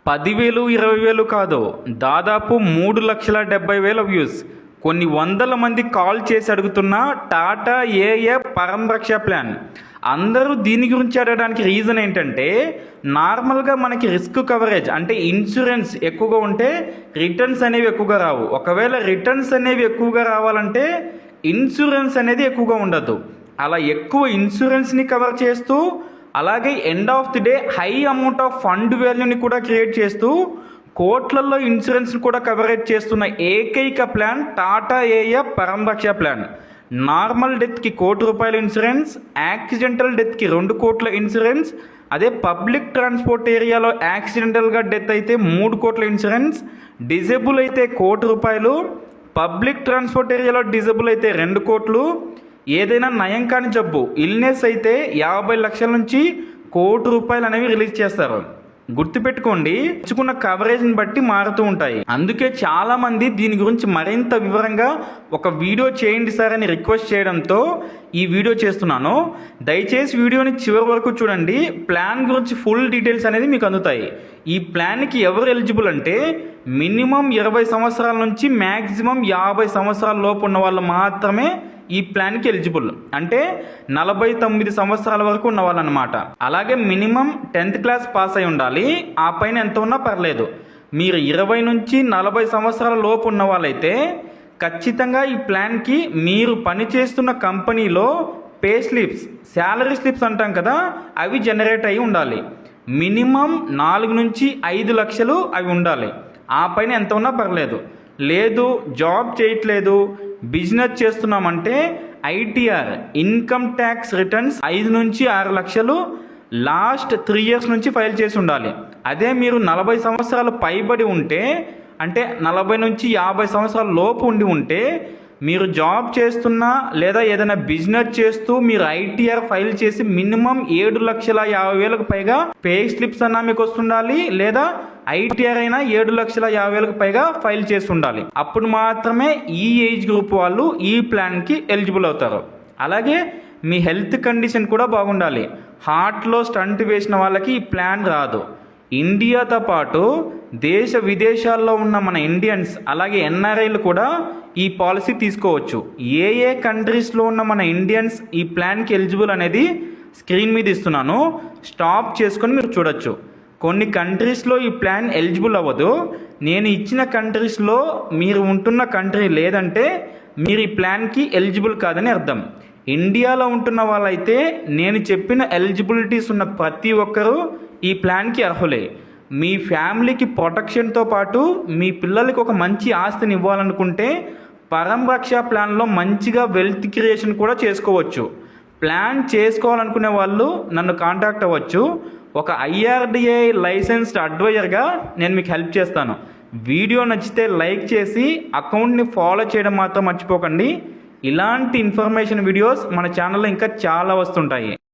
10,000 20,000 కాదు, దాదాపు 3,70,000 వ్యూస్. కొన్ని వందల మంది కాల్ చేసి అడుగుతున్న టాటా ఏఏ పరమ్ రక్ష ప్లాన్. అందరూ దీని గురించి అడగడానికి రీజన్ ఏంటంటే, నార్మల్గా మనకి రిస్క్ కవరేజ్ అంటే ఇన్సూరెన్స్ ఎక్కువగా ఉంటే రిటర్న్స్ అనేవి ఎక్కువగా రావు. ఒకవేళ రిటర్న్స్ అనేవి ఎక్కువగా రావాలంటే ఇన్సూరెన్స్ అనేది ఎక్కువగా ఉండదు. అలా ఎక్కువ ఇన్సూరెన్స్ని కవర్ చేస్తూ, అలాగే end of the day high amount of fund వాల్యూని కూడా క్రియేట్ చేస్తూ కోట్లలో ఇన్సూరెన్స్ని కూడా కవరేజ్ చేస్తున్న ఏకైక ప్లాన్ టాటా ఏఏ పరమ్ రక్ష ప్లాన్. నార్మల్ డెత్కి ₹1,00,00,000 ఇన్సూరెన్స్, యాక్సిడెంటల్ డెత్కి 2 కోట్ల ఇన్సూరెన్స్, అదే పబ్లిక్ ట్రాన్స్పోర్ట్ ఏరియాలో యాక్సిడెంటల్గా డెత్ అయితే 3 కోట్ల ఇన్సూరెన్స్, డిజేబుల్ అయితే ₹1,00,00,000, పబ్లిక్ ట్రాన్స్పోర్ట్ ఏరియాలో డిజేబుల్ అయితే 2 కోట్లు, ఏదైనా నయం కాని జబ్బు ఇల్నెస్ అయితే 50 లక్షల నుంచి ₹1,00,00,000 అనేవి రిలీజ్ చేస్తారు. గుర్తుపెట్టుకోండి, ఇచ్చుకున్న కవరేజ్ని బట్టి మారుతూ ఉంటాయి. అందుకే చాలా మంది దీని గురించి మరింత వివరంగా ఒక వీడియో చేయండి సార్ అని రిక్వెస్ట్ చేయడంతో ఈ వీడియో చేస్తున్నాను. దయచేసి వీడియోని చివరి వరకు చూడండి. ప్లాన్ గురించి ఫుల్ డీటెయిల్స్ అనేది మీకు అందుతాయి. ఈ ప్లాన్కి ఎవరు ఎలిజిబుల్ అంటే మినిమం 20 సంవత్సరాల నుంచి మ్యాక్సిమం 50 సంవత్సరాల లోపు ఉన్న వాళ్ళు మాత్రమే ఈ ప్లాన్కి ఎలిజిబుల్. అంటే 49 సంవత్సరాల వరకు ఉన్న వాళ్ళు అనమాట. అలాగే మినిమం 10th క్లాస్ పాస్ అయి ఉండాలి. ఆ పైన ఎంత ఉన్నా పర్లేదు. మీరు 20 నుంచి 40 సంవత్సరాల లోపు ఉన్న వాళ్ళైతే ఖచ్చితంగా ఈ ప్లాన్కి మీరు పనిచేస్తున్న కంపెనీలో పే స్లిప్స్, శాలరీ స్లిప్స్ అంటాం కదా, అవి జనరేట్ అయి ఉండాలి. మినిమం 4 నుంచి 5 లక్షలు అవి ఉండాలి. ఆ పైన ఎంత ఉన్నా పర్లేదు. లేదు జాబ్ చేయట్లేదు, బిజినెస్ చేస్తున్నామంటే ఐటీఆర్ ఇన్కమ్ ట్యాక్స్ రిటర్న్స్ 5 నుంచి 6 లక్షలు లాస్ట్ 3 ఇయర్స్ నుంచి ఫైల్ చేసి ఉండాలి. అదే మీరు 40 సంవత్సరాలు పైబడి ఉంటే, అంటే 40 నుంచి 50 సంవత్సరాల లోపు ఉండి ఉంటే, మీరు జాబ్ చేస్తున్నా లేదా ఏదైనా బిజినెస్ చేస్తూ మీరు ఐటీఆర్ ఫైల్ చేసి మినిమం 7,50,000 పైగా పే స్లిప్స్ అన్నా మీకు వస్తుండాలి, లేదా ఐటీఆర్ అయినా 7,50,000 పైగా ఫైల్ చేసి ఉండాలి. అప్పుడు మాత్రమే ఈ ఏజ్ గ్రూప్ వాళ్ళు ఈ ప్లాన్కి ఎలిజిబుల్ అవుతారు. అలాగే మీ హెల్త్ కండిషన్ కూడా బాగుండాలి. హార్ట్లో స్టంట్ వేసిన వాళ్ళకి ఈ ప్లాన్ రాదు. ఇండియాతో పాటు దేశ విదేశాల్లో ఉన్న మన ఇండియన్స్ అలాగే ఎన్ఆర్ఐలు కూడా ఈ పాలసీ తీసుకోవచ్చు. ఏ ఏ కంట్రీస్లో ఉన్న మన ఇండియన్స్ ఈ ప్లాన్కి ఎలిజిబుల్ అనేది స్క్రీన్ మీద ఇస్తున్నాను, స్టాప్ చేసుకొని మీరు చూడొచ్చు. కొన్ని కంట్రీస్లో ఈ ప్లాన్ ఎలిజిబుల్ అవ్వదు. నేను ఇచ్చిన కంట్రీస్లో మీరు ఉంటున్న కంట్రీ లేదంటే మీరు ఈ ప్లాన్కి ఎలిజిబుల్ కాదని అర్థం. ఇండియాలో ఉంటున్న వాళ్ళైతే నేను చెప్పిన ఎలిజిబిలిటీస్ ఉన్న ప్రతి ఒక్కరూ ఈ ప్లాన్కి అర్హులే. మీ ఫ్యామిలీకి ప్రొటెక్షన్తో పాటు మీ పిల్లలకి ఒక మంచి ఆస్తిని ఇవ్వాలనుకుంటే పరమ్ రక్ష ప్లాన్లో మంచిగా వెల్త్ క్రియేషన్ కూడా చేసుకోవచ్చు. ప్లాన్ చేసుకోవాలనుకునే వాళ్ళు నన్ను కాంటాక్ట్ అవ్వచ్చు. ఒక IRDA లైసెన్స్డ్ అడ్వైజర్గా నేను మీకు హెల్ప్ చేస్తాను. వీడియో నచ్చితే లైక్ చేసి అకౌంట్ని ఫాలో చేయడం మాత్రం మర్చిపోకండి. ఇలాంటి ఇన్ఫర్మేషన్ వీడియోస్ మన ఛానల్లో ఇంకా చాలా వస్తుంటాయి.